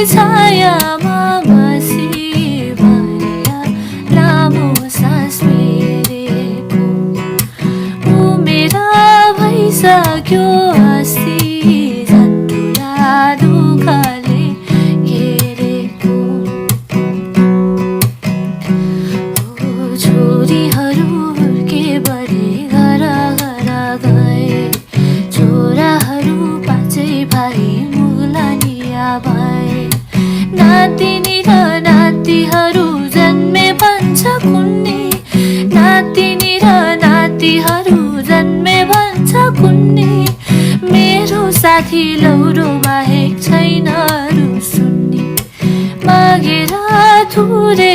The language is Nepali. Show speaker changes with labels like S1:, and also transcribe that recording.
S1: छायामा मासी भरिया लामो सास फेरेको उमेर भइसक्यो अस्ति झन्डुला दुःखले घेरेको छोरीहरू हुर्के बढे घर घर गए छोराहरू पाँचै भाइ मुलानिया भए नातिनी र नातिहरू जन्मे भन्छ कुन्नी नातिनी र नातिहरू जन्मे भन्छ कुन्नी मेरो साथी लौरो बाहेक छैन अरू सुन्नी मागेर थुरे